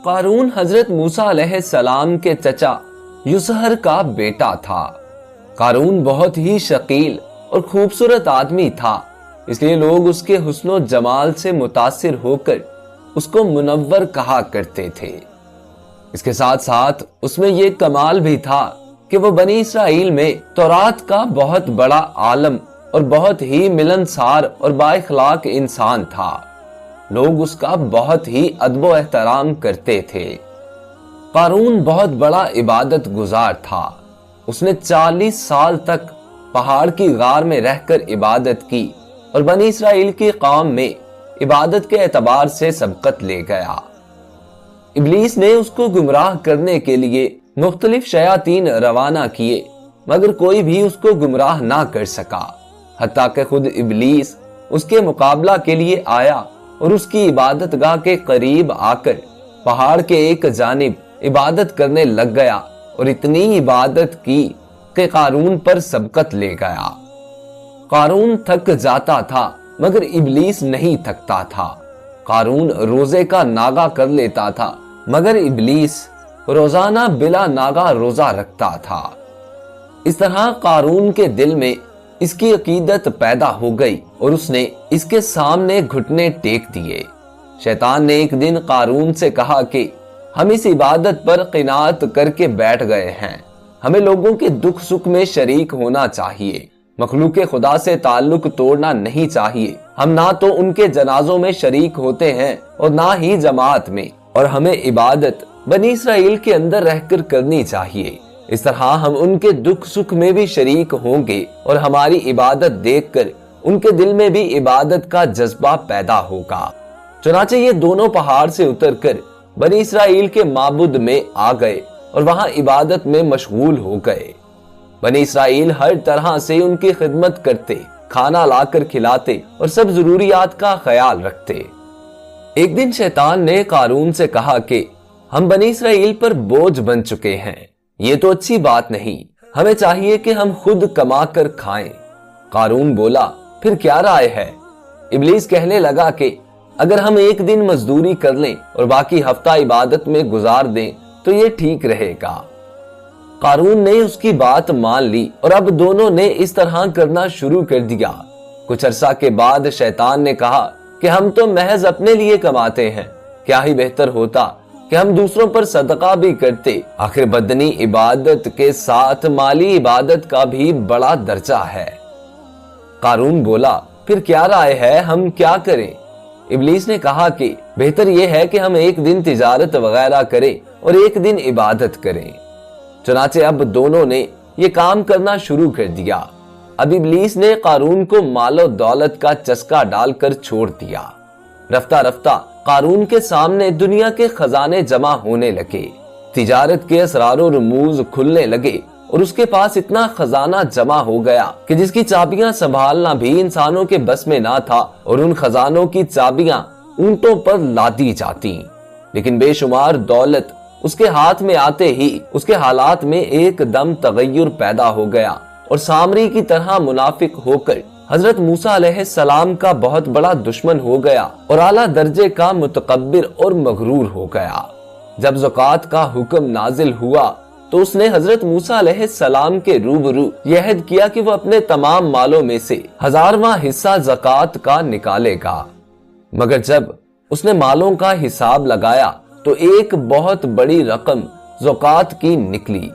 قارون حضرت موسیٰ علیہ السلام کے چچا یسہر کا بیٹا تھا۔ قارون بہت ہی شکیل اور خوبصورت آدمی تھا، اس لیے لوگ اس کے حسن و جمال سے متاثر ہو کر اس کو منور کہا کرتے تھے۔ اس کے ساتھ ساتھ اس میں یہ کمال بھی تھا کہ وہ بنی اسرائیل میں تورات کا بہت بڑا عالم اور بہت ہی ملنسار اور با اخلاق انسان تھا۔ لوگ اس کا بہت ہی ادب و احترام کرتے تھے۔ قارون بہت بڑا عبادت گزار تھا۔ اس نے 40 سال تک پہاڑ کی غار میں رہ کر عبادت کی اور بنی اسرائیل کی قوم میں عبادت کے اعتبار سے سبقت لے گیا۔ ابلیس نے اس کو گمراہ کرنے کے لیے مختلف شیاطین روانہ کیے، مگر کوئی بھی اس کو گمراہ نہ کر سکا، حتیٰ کہ خود ابلیس اس کے مقابلہ کے لیے آیا اور اس کی عبادت گاہ کے قریب آ کر پہاڑ کے ایک جانب عبادت کرنے لگ گیا اور اتنی عبادت کی کہ قارون پر سبقت لے گیا۔ قارون تھک جاتا تھا مگر ابلیس نہیں تھکتا تھا۔ قارون روزے کا ناغہ کر لیتا تھا مگر ابلیس روزانہ بلا ناغہ روزہ رکھتا تھا۔ اس طرح قارون کے دل میں اس کی عقیدت پیدا ہو گئی اور اس نے اس کے سامنے گھٹنے ٹیک دیے۔ شیطان نے ایک دن قارون سے کہا کہ ہم اس عبادت پر قناعت کر کے بیٹھ گئے ہیں، ہمیں لوگوں کے دکھ سکھ میں شریک ہونا چاہیے، مخلوق خدا سے تعلق توڑنا نہیں چاہیے، ہم نہ تو ان کے جنازوں میں شریک ہوتے ہیں اور نہ ہی جماعت میں، اور ہمیں عبادت بنی اسرائیل کے اندر رہ کر کرنی چاہیے، اس طرح ہم ان کے دکھ سکھ میں بھی شریک ہوں گے اور ہماری عبادت دیکھ کر ان کے دل میں بھی عبادت کا جذبہ پیدا ہوگا۔ چنانچہ یہ دونوں پہاڑ سے اتر کر بنی اسرائیل کے معبد میں آ گئے اور وہاں عبادت میں مشغول ہو گئے۔ بنی اسرائیل ہر طرح سے ان کی خدمت کرتے، کھانا لا کر کھلاتے اور سب ضروریات کا خیال رکھتے۔ ایک دن شیطان نے قارون سے کہا کہ ہم بنی اسرائیل پر بوجھ بن چکے ہیں، یہ تو اچھی بات نہیں، ہمیں چاہیے کہ ہم خود کما کر کھائیں۔ قارون بولا، پھر کیا رائے ہے؟ ابلیس کہنے لگا کہ اگر ہم ایک دن مزدوری کر لیں اور باقی ہفتہ عبادت میں گزار دیں تو یہ ٹھیک رہے گا۔ قارون نے اس کی بات مان لی اور اب دونوں نے اس طرح کرنا شروع کر دیا۔ کچھ عرصہ کے بعد شیطان نے کہا کہ ہم تو محض اپنے لیے کماتے ہیں، کیا ہی بہتر ہوتا کہ ہم دوسروں پر صدقہ بھی کرتے، آخر بدنی عبادت کے ساتھ مالی عبادت کا بھی بڑا درجہ ہے۔ قارون بولا، پھر کیا رائے ہے، ہم کیا کریں؟ ابلیس نے کہا کہ بہتر یہ ہے کہ ہم ایک دن تجارت وغیرہ کریں اور ایک دن عبادت کریں۔ چنانچہ اب دونوں نے یہ کام کرنا شروع کر دیا۔ اب ابلیس نے قارون کو مال و دولت کا چسکا ڈال کر چھوڑ دیا۔ رفتہ رفتہ قارون کے سامنے دنیا کے خزانے جمع ہونے لگے، تجارت کے اسرار و رموز کھلنے لگے اور اس کے پاس اتنا خزانہ جمع ہو گیا کہ جس کی چابیاں سنبھالنا بھی انسانوں کے بس میں نہ تھا، اور ان خزانوں کی چابیاں اونٹوں پر لادی جاتی۔ لیکن بے شمار دولت اس کے ہاتھ میں آتے ہی اس کے حالات میں ایک دم تغیر پیدا ہو گیا اور سامری کی طرح منافق ہو کر حضرت موسیٰ علیہ السلام کا بہت بڑا دشمن ہو گیا اور اعلیٰ درجے کا متکبر اور مغرور ہو گیا۔ جب زکوٰۃ کا حکم نازل ہوا تو اس نے حضرت موسیٰ علیہ السلام کے روبرو یہ عہد کیا کہ وہ اپنے تمام مالوں میں سے 1000واں حصہ زکوٰۃ کا نکالے گا، مگر جب اس نے مالوں کا حساب لگایا تو ایک بہت بڑی رقم زکوٰۃ کی نکلی۔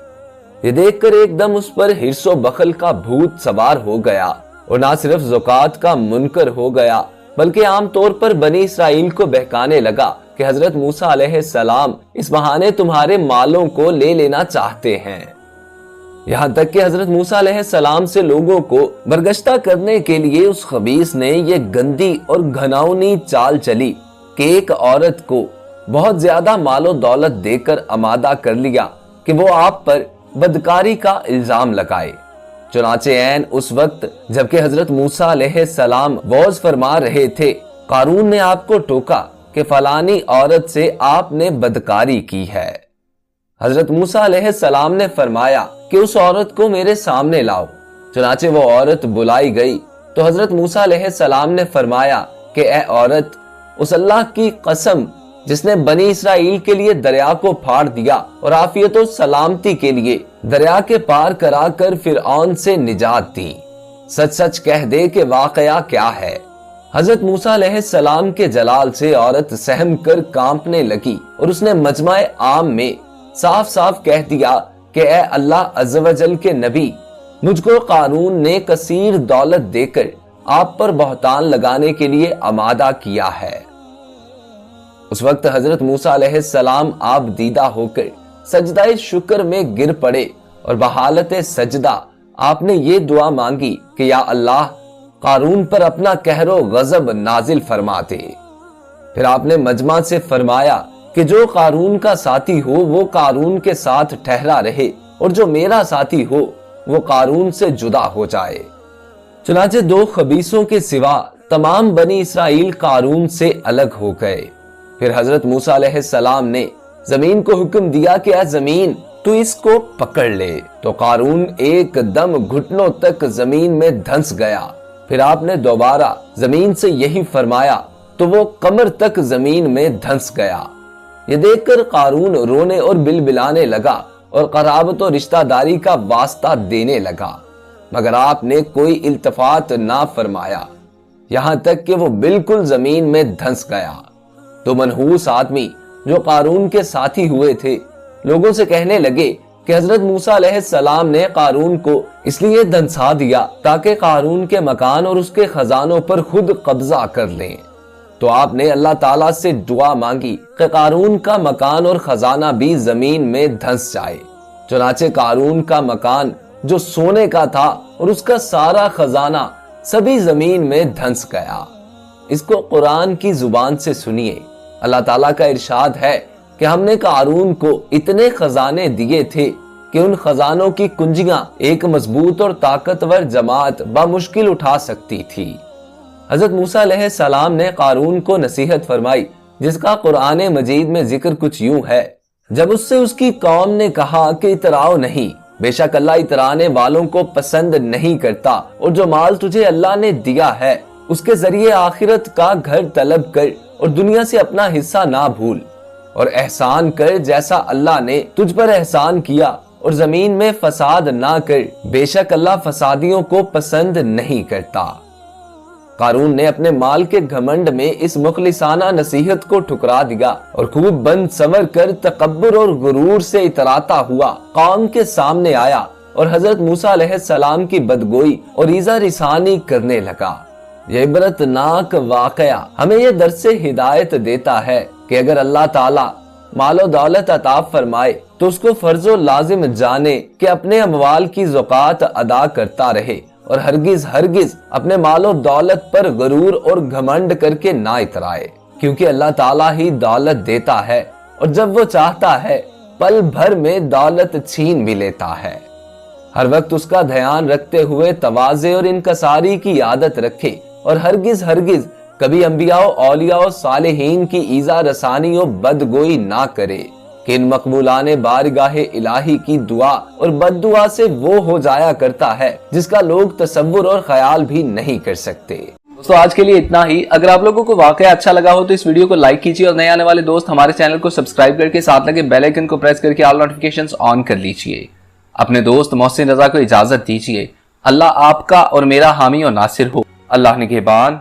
یہ دیکھ کر ایک دم اس پر حرص و بخل کا بھوت سوار ہو گیا اور نہ صرف زکوٰۃ کا منکر ہو گیا بلکہ عام طور پر بنی اسرائیل کو بہکانے لگا کہ حضرت موسیٰ علیہ السلام اس بہانے تمہارے مالوں کو لے لینا چاہتے ہیں۔ یہاں تک کہ حضرت موسیٰ علیہ السلام سے لوگوں کو برگشتہ کرنے کے لیے اس خبیث نے یہ گندی اور گھناؤنی چال چلی کہ ایک عورت کو بہت زیادہ مال و دولت دے کر آمادہ کر لیا کہ وہ آپ پر بدکاری کا الزام لگائے۔ چنانچہ عین اس وقت جبکہ حضرت موسیٰ علیہ السلام وعظ فرما رہے تھے، قارون نے آپ کو ٹوکا کہ فلانی عورت سے آپ نے بدکاری کی ہے۔ حضرت موسیٰ علیہ السلام نے فرمایا کہ اس عورت کو میرے سامنے لاؤ۔ چنانچہ وہ عورت بلائی گئی تو حضرت موسیٰ علیہ السلام نے فرمایا کہ اے عورت، اس اللہ کی قسم جس نے بنی اسرائیل کے لیے دریا کو پھاڑ دیا اور عافیت و سلامتی کے لیے دریا کے پار کرا کر فرعون سے نجات دی۔ سچ سچ کہہ دے کہ واقعہ کیا ہے۔ حضرت موسیٰ علیہ السلام کے جلال سے عورت سہم کر کانپنے لگی اور اس نے مجمع عام میں صاف صاف کہہ دیا کہ اے اللہ عز و جل کے نبی، مجھ کو قارون نے کثیر دولت دے کر آپ پر بہتان لگانے کے لیے آمادہ کیا ہے۔ اس وقت حضرت موسیٰ علیہ السلام آپ دیدہ ہو کر سجدہ شکر میں گر پڑے اور بحالت سجدہ آپ نے یہ دعا مانگی کہ یا اللہ قارون پر اپنا قہر و غضب نازل فرما دے۔ پھر آپ نے مجمع سے فرمایا کہ جو قارون کا ساتھی ہو وہ قارون کے ساتھ ٹھہرا رہے اور جو میرا ساتھی ہو وہ قارون سے جدا ہو جائے۔ چنانچہ دو خبیثوں کے سوا تمام بنی اسرائیل قارون سے الگ ہو گئے۔ پھر حضرت موسیٰ علیہ السلام نے زمین کو حکم دیا کہ اے زمین تو اس کو پکڑ لے، تو قارون ایک دم گھٹنوں تک زمین میں دھنس گیا۔ پھر آپ نے دوبارہ زمین سے یہی فرمایا تو وہ کمر تک زمین میں دھنس گیا۔ یہ دیکھ کر قارون رونے اور بلبلانے لگا اور قرابت و رشتہ داری کا واسطہ دینے لگا، مگر آپ نے کوئی التفات نہ فرمایا، یہاں تک کہ وہ بالکل زمین میں دھنس گیا۔ تو منحوس آدمی جو قارون کے ساتھی ہوئے تھے لوگوں سے کہنے لگے کہ حضرت موسیٰ علیہ السلام نے قارون کو اس لیے دھنسا دیا تاکہ قارون کے مکان اور اس کے خزانوں پر خود قبضہ کر لیں۔ تو آپ نے اللہ تعالیٰ سے دعا مانگی کہ قارون کا مکان اور خزانہ بھی زمین میں دھنس جائے۔ چنانچہ قارون کا مکان جو سونے کا تھا اور اس کا سارا خزانہ سبھی زمین میں دھنس گیا۔ اس کو قرآن کی زبان سے سنیے۔ اللہ تعالیٰ کا ارشاد ہے کہ ہم نے قارون کو اتنے خزانے دیے تھے کہ ان خزانوں کی کنجیاں ایک مضبوط اور طاقتور جماعت بمشکل اٹھا سکتی تھی۔ حضرت موسیٰ علیہ السلام نے قارون کو نصیحت فرمائی، جس کا قرآن مجید میں ذکر کچھ یوں ہے، جب اس سے اس کی قوم نے کہا کہ اتراؤ نہیں، بے شک اللہ اترانے والوں کو پسند نہیں کرتا، اور جو مال تجھے اللہ نے دیا ہے اس کے ذریعے آخرت کا گھر طلب کر اور دنیا سے اپنا حصہ نہ بھول، اور احسان کر جیسا اللہ نے تجھ پر احسان کیا، اور زمین میں فساد نہ کر، بے شک اللہ فسادیوں کو پسند نہیں کرتا۔ قارون نے اپنے مال کے گھمنڈ میں اس مخلصانہ نصیحت کو ٹھکرا دیا اور خوب بند سور کر تکبر اور غرور سے اتراتا ہوا قوم کے سامنے آیا اور حضرت موسیٰ علیہ السلام کی بدگوئی اور ایذا رسانی کرنے لگا۔ یہ عبرتناک واقعہ ہمیں یہ درس ہدایت دیتا ہے کہ اگر اللہ تعالیٰ مال و دولت عطا فرمائے تو اس کو فرض و لازم جانے کہ اپنے اموال کی زکوٰۃ ادا کرتا رہے، اور ہرگز اپنے مال و دولت پر غرور اور گھمنڈ کر کے نہ اترائے، کیونکہ اللہ تعالیٰ ہی دولت دیتا ہے اور جب وہ چاہتا ہے پل بھر میں دولت چھین بھی لیتا ہے۔ ہر وقت اس کا دھیان رکھتے ہوئے تواضع اور انکساری کی عادت رکھے، اور ہرگز کبھی انبیاء و اولیاء و صالحین کی ایذا رسانی و بدگوئی نہ کرے کہ ان مقبولان بارگاہ الہی کی دعا اور بد دعا سے وہ ہو جایا کرتا ہے جس کا لوگ تصور اور خیال بھی نہیں کر سکتے۔ دوستو آج کے لیے اتنا ہی۔ اگر آپ لوگوں کو واقعہ اچھا لگا ہو تو اس ویڈیو کو لائک کیجیے، اور نئے آنے والے دوست ہمارے چینل کو سبسکرائب کر کے ساتھ لگے بیل آئیکن کو پریس کر کے آل نوٹیفیکیشنز آن کر لیجیے۔ اپنے دوست محسن رضا کو اجازت دیجیے۔ اللہ آپ کا اور میرا حامی و ناصر ہو۔ اللہ نگہبان۔